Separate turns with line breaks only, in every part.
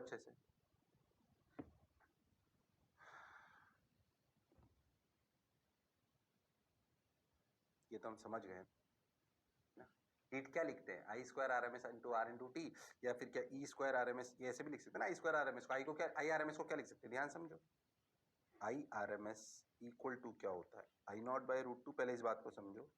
अच्छे से। ये तो हम समझ गए ना। हीट क्या लिखते हैं, I square R M S into R into T, या फिर क्या E square R M S, ये ऐसे भी लिख सकते हैं ना। I square R M S को, आई को क्या, आई आर एम एस को क्या लिख सकते हैं, ध्यान समझो। I R M S equal to क्या होता है, I naught by root two, पहले इस बात को समझो।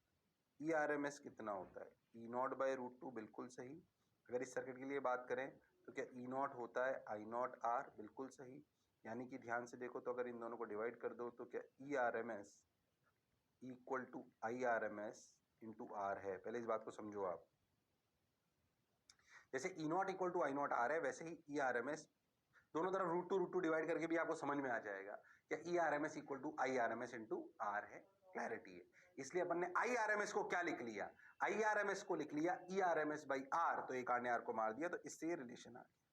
ई आर एम एस कितना होता है, ई नॉट बाय रूट टू, बिल्कुल सही। अगर इस सर्किट के लिए बात करें तो क्या ई नॉट होता है आई नॉट आर, बिल्कुल सही। यानी कि ध्यान से देखो तो अगर इन दोनों को डिवाइड कर दो तो क्या E R M S equal to I R M S into R है। पहले इस बात को समझो आप। जैसे E not equal to I not R है, वैसे ही ई आर एम एस दोनों तरफ रूट टू डिवाइड करके भी आपको समझ में आ जाएगा। क्या E R M S equal to I R M S into R है, क्लैरिटी है। इसलिए अपन ने आई आर एम एस को क्या लिख लिया, आई आर एम एस को लिख लिया E R M S by R, तो एक आर ने आर को मार दिया, तो इससे ये रिलेशन आ गया।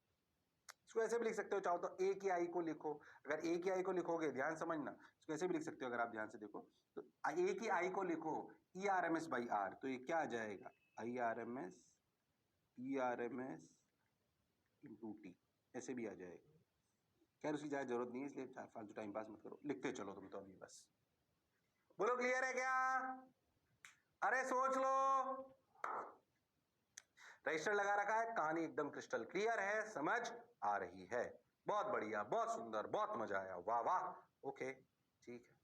इसको ऐसे भी लिख सकते हो, चाहो तो ए की आई को लिखो। अगर ए की आई को लिखोगे, ध्यान समझना, इसको ऐसे भी लिख सकते हो अगर आप ध्यान से देखो तो, ए की आई को लिखो E R M S by R, तो ये क्या आ जाएगा, I R M S E R M S into T, ऐसे भी आ जाएगा। खैर उसकी ज्यादा जरूरत नहीं है, इसलिए फालतू टाइम पास मत करो, लिखते चलो तुम तो अभी बस। बोलो क्लियर है क्या, अरे सोच लो। रजिस्टर लगा रखा है, कहानी एकदम क्रिस्टल क्लियर है, समझ आ रही है, बहुत बढ़िया, बहुत सुंदर, बहुत मजा आया, वाह वाह। ओके ठीक है,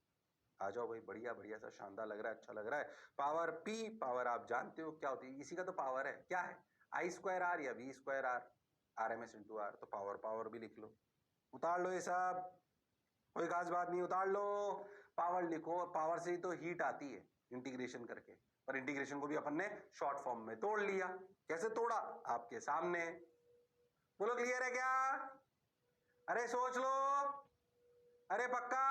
आ जाओ भाई, बढ़िया बढ़िया सा, शानदार लग रहा है, अच्छा लग रहा है। पावर पी, पावर आप जानते हो क्या होती है, इसी का तो पावर है, क्या है, आई स्क्वायर आर या V square R, R M S into R, तो पावर पावर भी लिख लो, उतार लो ये सब, कोई खास बात नहीं, उतार लो, पावर लिखो, पावर से ही तो हीट आती है इंटीग्रेशन करके, पर इंटीग्रेशन को भी अपन ने शॉर्ट फॉर्म में तोड़ लिया। कैसे तोड़ा, आपके सामने। बोलो क्लियर है क्या, अरे सोच लो, अरे पक्का,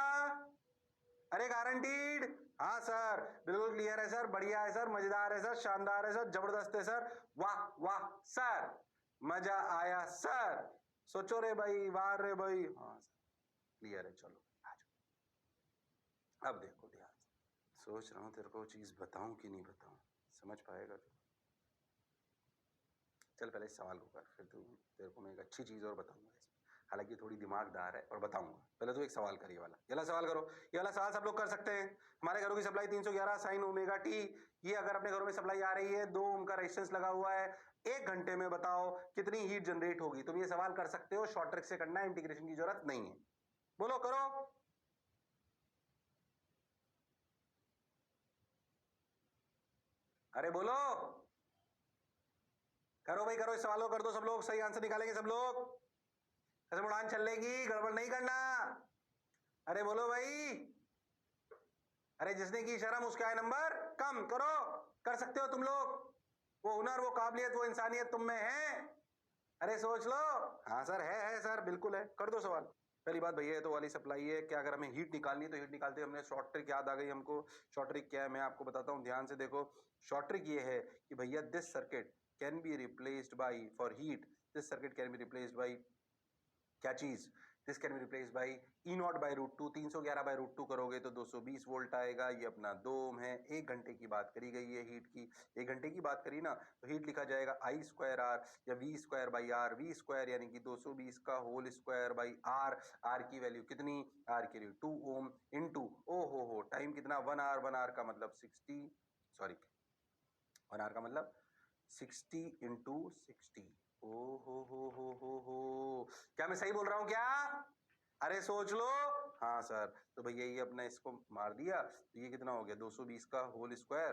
अरे गारंटीड, हाँ सर बिल्कुल क्लियर है सर, बढ़िया है सर, मजेदार है सर, शानदार है सर, जबरदस्त है सर, वाह वाह सर, मजा आया सर, सोचो रे भाई, वाह रे भाई, हाँ सर क्लियर है, चलो आ जाओ। अब देखो ध्यान से, सोच रहा हूं तेरे को चीज बताऊं कि नहीं बताऊं, समझ पाएगा तू। चल पहले इस सवाल को कर, फिर तू, तेरे को मैं एक अच्छी चीज और बताऊंगा इसमें, हालांकि थोड़ी दिमागदार है और बताऊंगा। पहले तो एक सवाल कर, ये वाला, ये वाला सवाल करो, ये वाला सवाल सब लोग कर सकते हैं। हमारे घरों की सप्लाई 311 साइन ओमेगा टी, ये अगर अपने घरों में सप्लाई आ रही है, 2 ओम का रेजिस्टेंस लगा हुआ है, 1 घंटे में बताओ कितनी हीट जनरेट होगी। तुम ये सवाल कर सकते हो, शॉर्ट ट्रिक से करना है, इंटीग्रेशन की जरूरत नहीं है। बोलो करो, अरे बोलो, करो भाई करो, इस सवाल को कर दो सब लोग, सही आंसर निकालेंगे सब लोग, कसम उड़ान चलेगी, गड़बड़ नहीं करना। अरे बोलो भाई, अरे जिसने की शर्म उसके आए नंबर कम, करो, कर सकते हो तुम लोग, वो हुनर, वो काबिलियत, वो इंसानियत तुम में है। अरे सोच लो, हाँ सर है सर, बिल्कुल है, कर दो सवाल। पहली बात भैया, ये तो वाली सप्लाई है, क्या अगर हमें हीट निकालनी है तो हीट निकालते हमने शॉर्ट ट्रिक याद आ गई हमको। शॉर्ट ट्रिक क्या है मैं आपको बताता हूँ, ध्यान से देखो। शॉर्ट ट्रिक ये है कि भैया this circuit can be replaced by, for heat this circuit can be replaced by क्या चीज, this can be replace by E naught by root two, 311 by root two करोगे तो 220 वोल्ट आएगा। ये अपना 2 ओम है, 1 घंटे की बात करी गई है हीट की, 1 घंटे की बात करी ना, तो हीट लिखा जाएगा आई स्क्वायर आर या V square by R, V square यानी कि 220 का whole square by R, R की वैल्यू कितनी, आर की वैल्यू 2 ओम इंटू, ओ हो टाइम कितना, 1 आवर, 1 आवर का मतलब 60, सॉरी 1 आवर का मतलब 60 इंटू 60, ओ हो, क्या मैं सही बोल रहा हूं क्या, अरे सोच लो। हाँ सर, तो भैया ये अपना इसको मार दिया, तो ये कितना हो गया, 220 का होल स्क्वायर,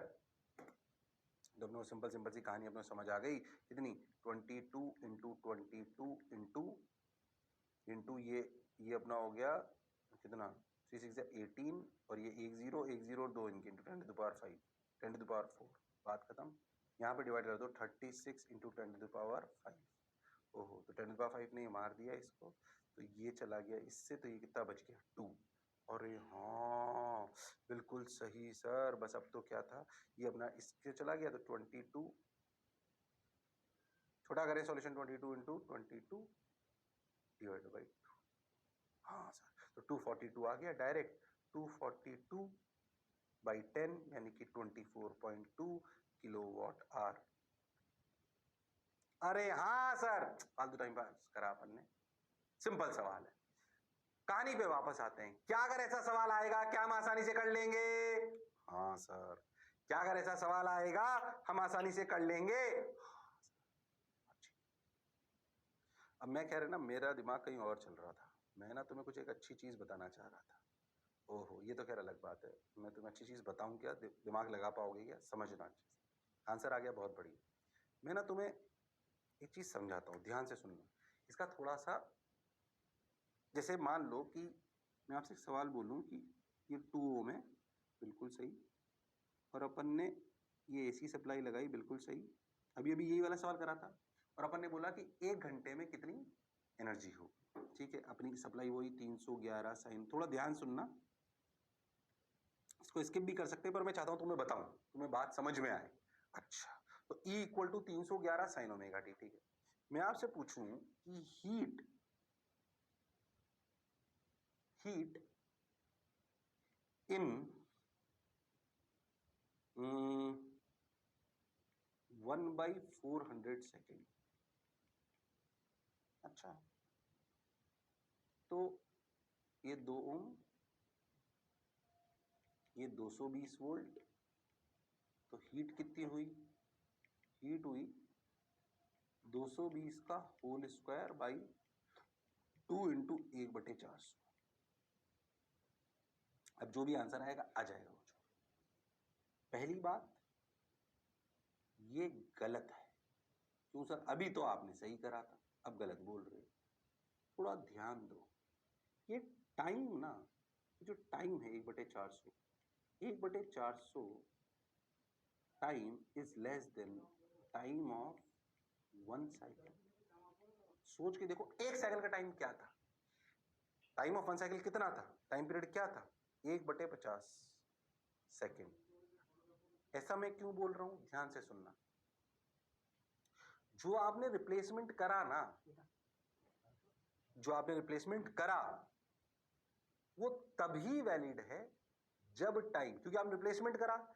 तो अपने सिंपल सिंपल सी कहानी अपने समझ आ गई, कितनी 22 इंटू 22 इंटू इंटू ये अपना हो गया कितना, 3 6 18, और ये 1 0 और 2 इनके into 10 to the power 5, 10 to the power 4, बात खत्म। यहाँ पे डिवाइड कर दो, 36 इंटू 10 टू द पावर 5, ओहो, तो 10 टू द पावर 5 ने मार दिया इसको, तो ये चला गया इससे, तो ये कितना बच गया 2। अरे हाँ बिल्कुल सही सर, बस अब तो क्या था, ये अपना इससे चला गया, तो 22, छोटा करें सॉल्यूशन, 22 इंटू 22 डिवाइड बाई 2, हाँ सर, तो 242 आ गया डायरेक्ट, 242 बाई 10 यानी कि 24.2 किलोवाट आवर। अरे हाँ सर, फालतू टाइम पास करा अपन ने, सिंपल सवाल है। कहानी पे वापस आते हैं। क्या अगर ऐसा सवाल आएगा क्या हम आसानी से कर लेंगे? हाँ सर। क्या अगर ऐसा सवाल आएगा हम आसानी से कर लेंगे? अब मैं कह रहे ना, मेरा दिमाग कहीं और चल रहा था। मैं ना तुम्हें कुछ एक अच्छी चीज बताना चाह रहा था। ओहो, ये तो खैर अलग बात है। मैं तुम्हें अच्छी चीज बताऊं क्या? दिमाग लगा पाओगे क्या? समझना अच्छे से। आंसर आ गया, बहुत बढ़िया। मैं ना तुम्हें एक चीज समझाता हूं, ध्यान से सुनना। इसका थोड़ा सा, जैसे मान लो कि मैं आपसे एक सवाल बोलूं कि ये 2 ओम है, बिल्कुल सही, और अपन ने ये एसी सप्लाई लगाई, बिल्कुल सही। अभी अभी यही वाला सवाल करा था, और अपन ने बोला कि 1 घंटे में कितनी एनर्जी होगी। ठीक है, अपनी सप्लाई वही 311 साइन। थोड़ा ध्यान सुनना, इसको स्किप भी कर सकते हैं, पर मैं चाहता हूं तुम्हें बताऊं, तुम्हें बात समझ में आए। अच्छा, तो E equal to 311 sine omega T. ठीक है, मैं आपसे पूछूं कि हीट इन 1/400 सेकेंड। अच्छा, तो ये 2 ओम, ये 220 वोल्ट, तो हीट कितनी हुई? हीट हुई 220 का होल स्क्वायर बाई 2 इंटू 1/400। अब जो भी आंसर आएगा आ जाएगा वो। पहली बात, ये गलत है। क्यों सर? अभी तो आपने सही करा था, अब गलत बोल रहे हो। थोड़ा ध्यान दो। ये टाइम ना, जो टाइम है 1/400, 1/400 time is less than time of 1 cycle. सोच के देखो, 1 साइकिल का टाइम क्या था? टाइम ऑफ 1 साइकिल कितना था? टाइम पीरियड क्या था? 1/50 सेकेंड। ऐसा मैं क्यों बोल रहा हूं? ध्यान से सुनना। जो आपने रिप्लेसमेंट करा ना, जो आपने रिप्लेसमेंट करा, वो तभी वैलिड है जब टाइम, क्योंकि आपने रिप्लेसमेंट करा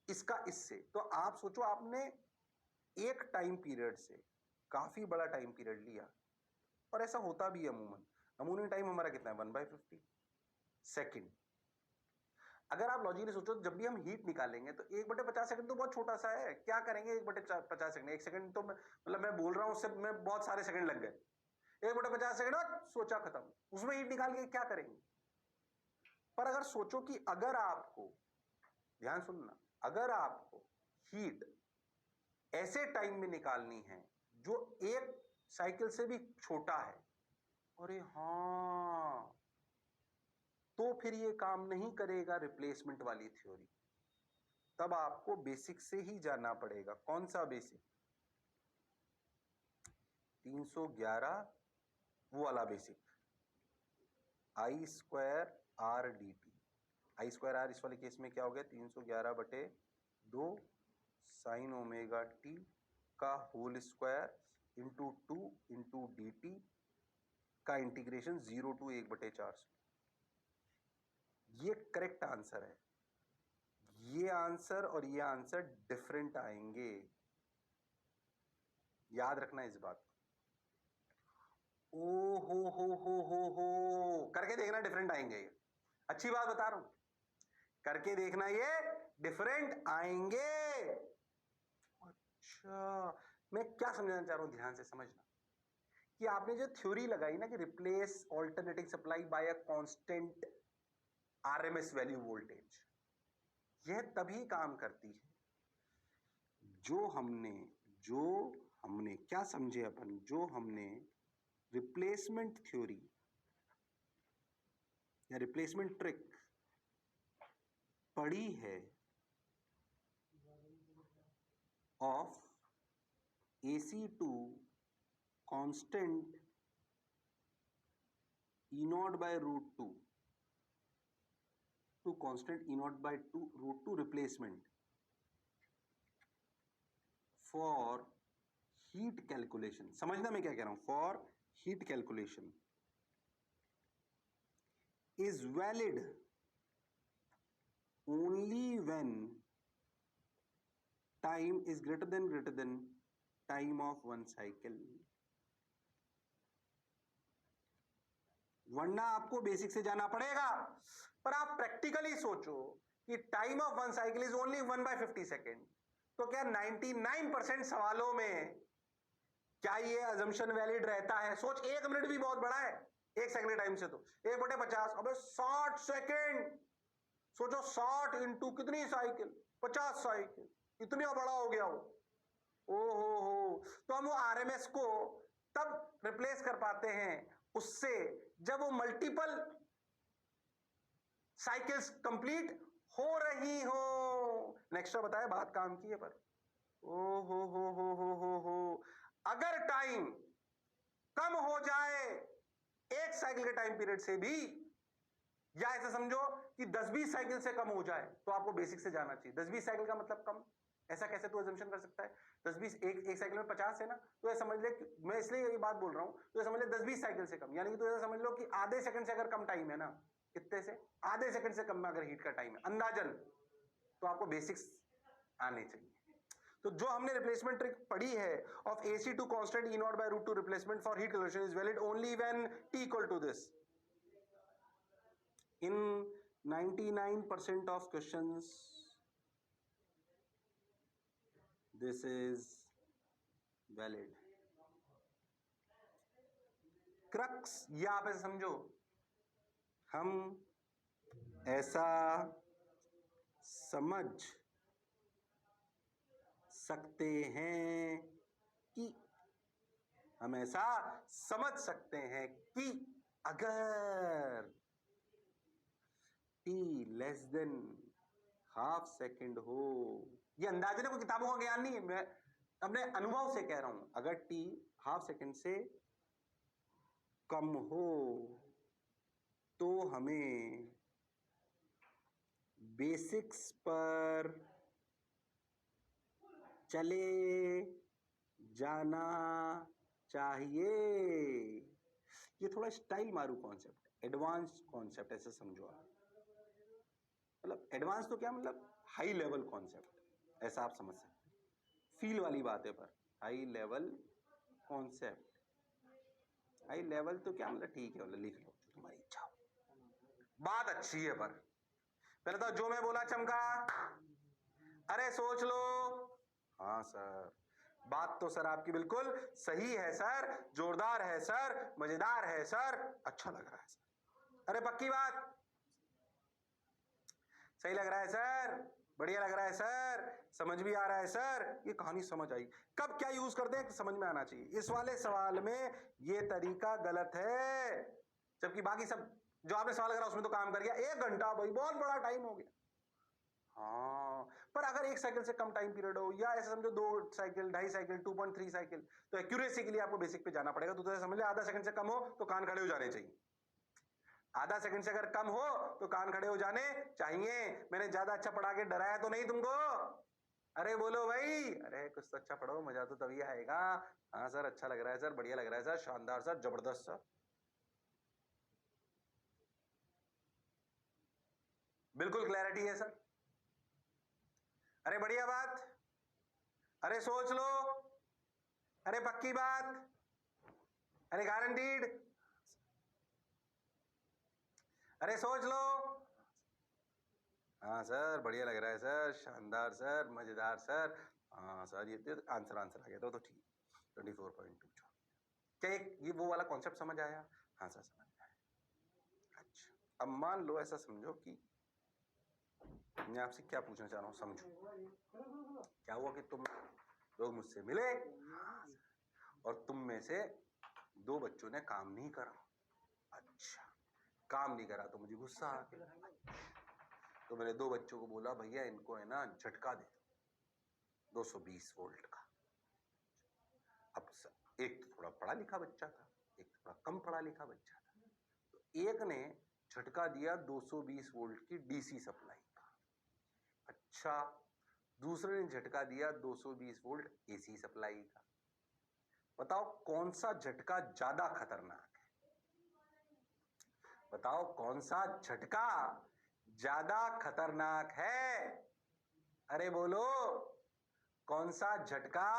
इसका इससे, तो आप सोचो आपने एक टाइम पीरियड से काफी बड़ा टाइम पीरियड लिया, और ऐसा होता भी है अमूमन। अमूमन टाइम हमारा कितना है? 1/50 सेकेंड। अगर आप लॉजिकली सोचो, जब भी हम हीट निकालेंगे तो 1/50 सेकंड तो बहुत छोटा सा है। क्या करेंगे 1/50 सेकंड? 1 सेकंड तो मतलब मैं बोल रहा हूं, उससे मैं बहुत सारे सेकंड लग गए। 1/50 सेकंड सोचा खत्म, उसमें हीट निकाल के क्या करेंगे? पर अगर सोचो कि अगर आपको, ध्यान सुनना, अगर आपको हीट ऐसे टाइम में निकालनी है जो एक साइकिल से भी छोटा है, अरे हां, तो फिर ये काम नहीं करेगा रिप्लेसमेंट वाली थ्योरी। तब आपको बेसिक से ही जाना पड़ेगा। कौन सा बेसिक? 311 वो वाला basic, I square R D T. I square R इस वाले केस में क्या हो गया? 311/2 साइन ओमेगा टी का whole square into 2 into D T का इंटीग्रेशन 0 टू 1/400। ये करेक्ट आंसर है। ये आंसर और ये आंसर डिफरेंट आएंगे, याद रखना इस बात को। ओ हो, करके देखना, डिफरेंट आएंगे। ये अच्छी बात बता रहा हूं, करके देखना, ये डिफरेंट आएंगे। अच्छा, मैं क्या समझाना चाह रहा हूं, ध्यान से समझना। कि आपने जो थ्योरी लगाई ना कि replace alternating supply bye a constant RMS value voltage, यह तभी काम करती है जो हमने क्या समझे अपन, जो हमने रिप्लेसमेंट थ्योरी या रिप्लेसमेंट ट्रिक पढ़ी है of AC to constant E0 by √2 to constant E0 by √2 replacement for heat calculation। समझना मैं क्या कह रहा हूं? for heat calculation is valid only when time is greater than time of 1 cycle। वरना आपको बेसिक से जाना पड़ेगा। पर आप प्रैक्टिकली सोचो कि time of one cycle is only 1/50 second, तो क्या 99% सवालों में क्या ये अजम्पशन वैलिड रहता है? सोच, 1 मिनट भी बहुत बड़ा है 1 सेकंड टाइम से, तो 1/50, अबे 60 सेकेंड। सोचो 60 इंटू कितनी साइकिल, 50 साइकिल, इतना बड़ा हो गया वो। ओ तो हम वो आरएमएस को तब रिप्लेस कर पाते हैं उससे जब वो मल्टीपल साइकिल्स कंप्लीट हो रही हो। नेक्स्ट बताया, बात काम की है पर ओ हो। अगर टाइम कम हो जाए 1 साइकिल के टाइम पीरियड से भी, या ऐसा समझो कि 10-20 साइकिल से कम हो जाए, तो आपको बेसिक से जाना चाहिए। 10-20 साइकिल का मतलब कम, ऐसा कैसे तू अजम्पशन कर सकता है? 10-20 एक साइकिल में 50 है ना, तो ये समझ ले, मैं इसलिए ये बात बोल रहा हूं, तो ये समझ ले 10-20 साइकिल से कम, यानी कि तो ऐसा समझ लो कि आधे सेकंड से अगर कम टाइम है ना, कितने से? आधे सेकंड से कम में अगर हीट का टाइम है अंदाजन, तो आपको बेसिक्स आने चाहिए। तो जो हमने रिप्लेसमेंट ट्रिक पढ़ी है of AC to constant E0/√2 replacement for heat conservation is valid only when T equal to this. In 99% of questions, this is valid. Crux, या आप ऐसे समझो, हम ऐसा समझ सकते हैं कि अगर T less than half second हो, ये अंदाजे कोई किताबों का ज्ञान नहीं है, मैं अपने अनुभव से कह रहा हूं, अगर T हाफ सेकेंड से कम हो तो हमें बेसिक्स पर चले जाना चाहिए। ये थोड़ा स्टाइल मारू कॉन्सेप्ट, एडवांस कॉन्सेप्ट ऐसे समझो आप। मतलब एडवांस तो क्या मतलब हाई लेवल कॉन्सेप्ट, ऐसा आप समझ सकते हैं। फील वाली बात है, पर high level concept, high level तो क्या मतलब, ठीक है मतलब लिख लो तुम्हारी इच्छा हो, बात अच्छी है। पर पहले तो जो मैं बोला चमका, अरे सोच लो। हाँ सर, बात तो सर आपकी बिल्कुल सही है सर, जोरदार है सर, मजेदार है सर, अच्छा लग रहा है सर। अरे पक्की बात, सही लग रहा है सर, बढ़िया लग रहा है सर, समझ भी आ रहा है सर, ये कहानी समझ आई। कब क्या यूज करते हैं, समझ में आना चाहिए। इस वाले सवाल में ये तरीका गलत है, जबकि बाकी सब जो आपने सवाल करा उसमें तो काम कर गया। 1 घंटा भाई बहुत बड़ा टाइम हो गया। हाँ, पर अगर 1 साइकिल से कम टाइम पीरियड हो, या ऐसे समझो 2 साइकिल, 2.5 साइकिल, 2.3 साइकिल, तो एक्यूरेसी के लिए आपको बेसिक पे जाना पड़ेगा। तो समझ ले आधा सेकंड से कम हो तो कान खड़े हो जाने चाहिए। आधा सेकंड से अगर कम हो तो कान खड़े हो जाने चाहिए। मैंने ज्यादा अच्छा पढ़ा के डराया तो नहीं तुमको? अरे बोलो भाई, अरे कुछ तो अच्छा पढ़ो, मजा तो तभी आएगा। हाँ सर, अच्छा लग रहा है सर, बढ़िया लग रहा है सर, शानदार सर, जबरदस्त सर, बिल्कुल क्लैरिटी है सर, अरे बढ़िया बात, अरे सोच लो, अरे पक्की बात, अरे गारंटीड, अरे सोच लो। हाँ सर, बढ़िया लग रहा है सर, शानदार सर, मजेदार सर। हाँ सर, ये आंसर आ गया तो ठीक। 24.2 क्या ये वो वाला कॉन्सेप्ट समझ आया? हाँ सर समझ आया। अच्छा, अब मान लो ऐसा समझो कि मैं आपसे क्या पूछना चाह रहा हूँ, समझो। क्या हुआ कि तुम लोग मुझसे मिले और तुम में से 2 बच्चों ने काम नहीं करा। अच्छा, काम नहीं करा तो मुझे गुस्सा आ गया, तो मैंने 2 बच्चों को बोला, भैया इनको है ना झटका दे दो 220 वोल्ट का। अब एक तो थोड़ा पढ़ा लिखा बच्चा था, एक थोड़ा कम पढ़ा लिखा बच्चा था, तो एक ने झटका दिया 220 वोल्ट की डीसी सप्लाई का। अच्छा, दूसरे ने झटका दिया 220 वोल्ट एसी सप्लाई का। बताओ कौन सा झटका ज्यादा खतरनाक है? बताओ कौन सा झटका ज्यादा खतरनाक है? अरे बोलो, कौन सा झटका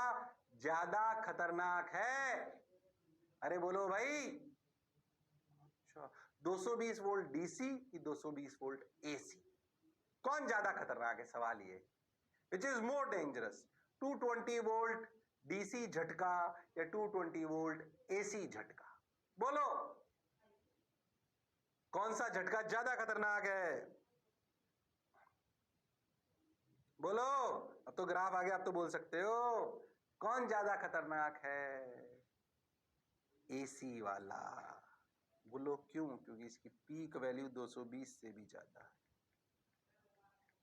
ज्यादा खतरनाक है? अरे बोलो भाई। अच्छा, 220 वोल्ट डीसी कि 220 वोल्ट एसी? कौन ज्यादा खतरनाक है? सवाल ये, which is more dangerous, 220 volt DC झटका या 220 वोल्ट एसी झटका? बोलो कौन सा झटका ज्यादा खतरनाक है? बोलो, अब तो ग्राफ आ गया, अब तो बोल सकते हो। कौन ज्यादा खतरनाक है? एसी वाला। बोलो क्यों? क्योंकि इसकी पीक वैल्यू 220 से भी ज्यादा है।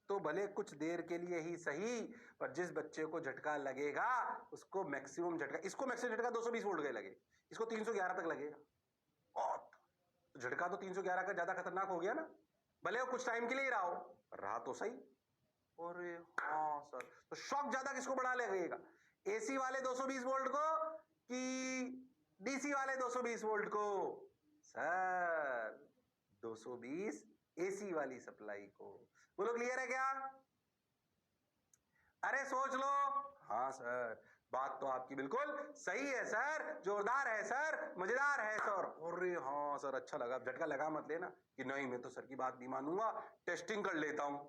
तो भले कुछ देर के लिए ही सही, पर जिस बच्चे को झटका लगेगा उसको मैक्सिमम झटका, इसको मैक्सिमम झटका 220 वोल्ट का लगे, इसको 311 तक लगेगा। और तो झटका तो 311 का ज्यादा खतरनाक हो गया ना, भले वो कुछ टाइम के लिए ही रहा हो, रहा तो सही। अरे हाँ सर, तो शॉक ज्यादा किसको बढ़ा लगेगा? एसी वाले 220 वोल्ट को कि डीसी वाले 220 वोल्ट को? सर 220 एसी वाली सप्लाई को। बोलो क्लियर है क्या? अरे सोच लो। हाँ सर, बात तो आपकी बिल्कुल सही है सर, जोरदार है सर, मजेदार है सर। अरे हाँ सर, अच्छा लगा। झटका लगा मत लेना कि नहीं मैं तो सर की बात नहीं मानूंगा, टेस्टिंग कर लेता हूं।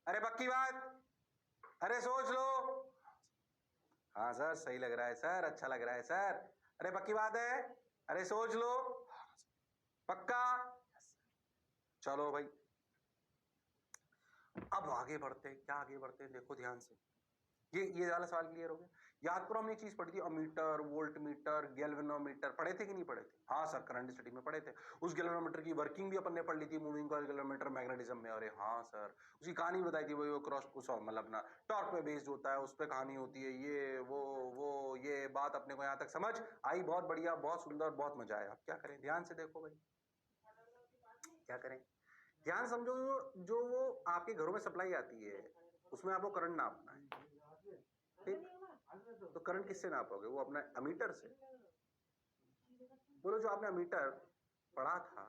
अरे पक्की बात? अरे सोच लो। हाँ सर, सही लग रहा है सर, अच्छा लग रहा है सर। अरे पक्की बात है? अरे सोच लो। पक्का? चलो भाई, अब आगे बढ़ते हैं। क्या आगे बढ़ते हैं? देखो ध्यान से, ये वाला सवाल क्लियर हो गया। याद करो, हमने चीज पढ़ी थी, अमीटर, वोल्ट मीटर, गैल्वेनोमीटर, पढ़े थे कि नहीं पढ़े थे? हाँ सर, करंट स्टडी में पढ़े थे। उस गैल्वेनोमीटर की वर्किंग भी अपन ने पढ़ ली थी, मूविंग कॉइल गैल्वेनोमीटर मैग्नेटिज्म में। अरे हाँ सर, उसकी कहानी बताई थी, वो क्रॉस मतलब अपना टॉर्क पे बेस्ड होता है, उस पर कहानी होती है, ये वो ये बात अपने को यहाँ तक समझ आई। बहुत बढ़िया, बहुत सुंदर, बहुत मजा आया। अब क्या करें? ध्यान से देखो भाई, क्या करें? ध्यान समझो। जो वो आपके घरों में सप्लाई आती है, उसमें आपको करंट नापना है, ठीक? तो करंट किससे नापोगे? वो अपना अमीटर से। बोलो, जो आपने अमीटर पढ़ा था,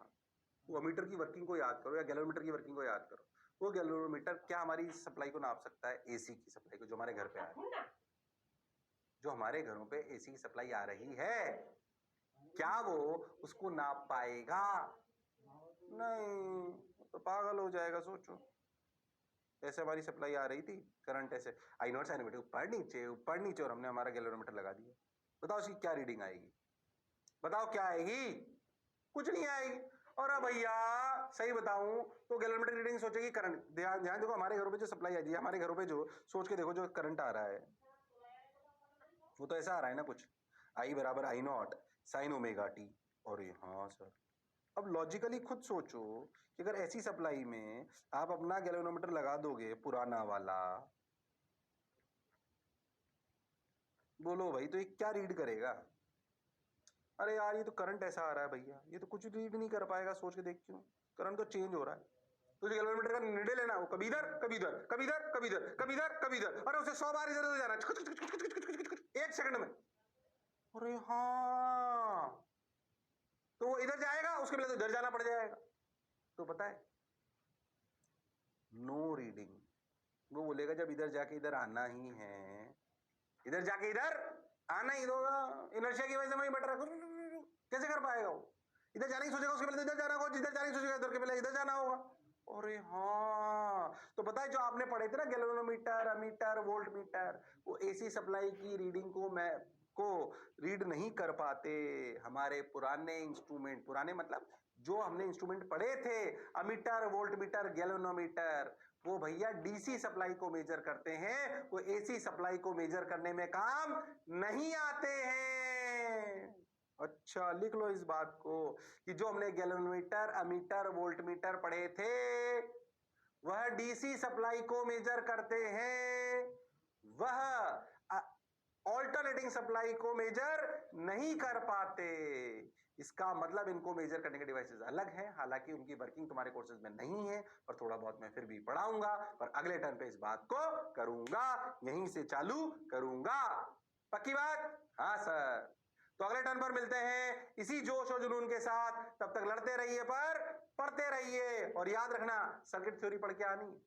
वो अमीटर की वर्किंग को याद करो, या गैल्वेनोमीटर की वर्किंग को याद करो। वो गैल्वेनोमीटर क्या हमारी सप्लाई को नाप सकता है? एसी की सप्लाई को, जो हमारे घर पे आ रही है। जो हमारे घरों पे एसी की सप्लाई आ रही है, क्या वो उसको नाप पाएगा? नहीं, तो पागल हो जाएगा। सोचो, ऐसे हमारी सप्लाई आ रही थी, करंट ऐसे आई नॉट साइन बेटे, ऊपर नीचे ऊपर नीचे, और हमने हमारा गैल्वेनोमीटर लगा दिया। बताओ इसकी क्या रीडिंग आएगी? बताओ क्या आएगी? कुछ नहीं आएगी। और अब भैया सही बताऊं तो गैल्वेनोमीटर रीडिंग सोचेगी करंट। ध्यान ध्यान देखो, हमारे घरों पे जो सप्लाई आ रही है, हमारे घरों पे जो, सोच के देखो, जो करंट आ रहा है वो तो ऐसा आ रहा है ना कुछ, आई बराबर आई नॉट साइन ओमेगा टी। और हाँ सर, अब लॉजिकली खुद सोचो कि अगर ऐसी सप्लाई में आप अपना गैल्वेनोमीटर लगा दोगे पुराना वाला, बोलो भाई, तो ये क्या रीड करेगा? अरे यार, ये तो करंट ऐसा आ रहा है भैया, ये तो कुछ रीड नहीं कर पाएगा। सोच के देख, क्यों? करंट तो चेंज हो रहा है। तो गैल्वेनोमीटर का निर्णय लेना, वो कभी इधर कभी इधर, कभी इधर कभी इधर, कभी इधर कभी इधर, अरे उसे 100 बार इधर उधर जाना है 1 सेकंड में। अरे हाँ, तो वो इधर जाएगा, उसके पहले तो इधर जाना पड़ जाएगा। तो पता है, नो रीडिंग। वो बोलेगा जब इधर जाके इधर आना ही है, इधर जाके इधर आना ही होगा, इनर्शिया की वजह से वहीं बैठ रहा, कैसे कर पाएगा वो? इधर जाने ही सोचेगा, उसके पहले इधर जाना होगा, जिधर जाने ही सोचेगा इधर के पहले इधर जाना होगा। अरे हाँ, तो पता है जो आपने पढ़े थे ना, गैल्वेनोमीटर, अमीटर, वोल्ट मीटर, वो एसी सप्लाई की रीडिंग को रीड नहीं कर पाते। हमारे पुराने इंस्ट्रूमेंट, पुराने मतलब जो हमने इंस्ट्रूमेंट पढ़े थे, अमीटर, वोल्ट मीटर, गैल्वेनोमीटर, वो भैया डीसी सप्लाई को मेजर करते हैं, वो एसी सप्लाई को मेजर करने में काम नहीं आते हैं। अच्छा, लिख लो इस बात को कि जो हमने गैल्वेनोमीटर, अमीटर, वोल्टमीटर पढ़े थे, वह डीसी सप्लाई को मेजर करते हैं, वह ऑल्टरनेटिंग सप्लाई को मेजर नहीं कर पाते। इसका मतलब इनको मेजर करने के डिवाइसेस अलग हैं, हालांकि उनकी वर्किंग तुम्हारे कोर्सेज में नहीं है, पर थोड़ा बहुत मैं फिर भी पढ़ाऊंगा, पर अगले टर्न पे इस बात को करूंगा, यहीं से चालू करूंगा। पक्की बात? हाँ सर। तो अगले टर्न पर मिलते हैं इसी जोश और जुनून के साथ। तब तक लड़ते रहिए, पर पढ़ते रहिए, और याद रखना सर्किट थ्योरी पढ़ के आनी है।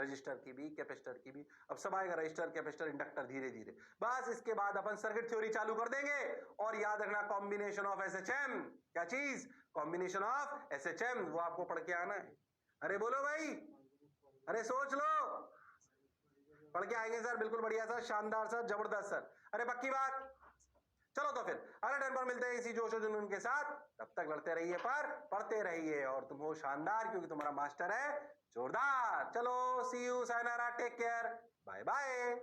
रजिस्टर की भी, कैपेसिटर की भी। अब सब आएगा, रजिस्टर, कैपेसिटर, इंडक्टर, धीरे धीरे। बस इसके बाद अपन सर्किट थ्योरी चालू कर देंगे। और याद रखना कॉम्बिनेशन ऑफ एसएचएम, क्या चीज? कॉम्बिनेशन ऑफ एसएचएम, वो आपको पढ़ के आना है। अरे बोलो भाई, अरे सोच लो। पढ़ के आएंगे सर, बिल्कुल बढ़िया सर, शानदार सर, जबरदस्त सर। अरे पक्की बात। चलो तो फिर अगले टाइम पर मिलते हैं इसी जोश और जुनून के साथ। तब तक लड़ते रहिए, पर पढ़ते रहिए, और तुम हो शानदार, क्योंकि तुम्हारा मास्टर है जोरदार। चलो, सी यू, सायनारा, टेक केयर, बाय बाय।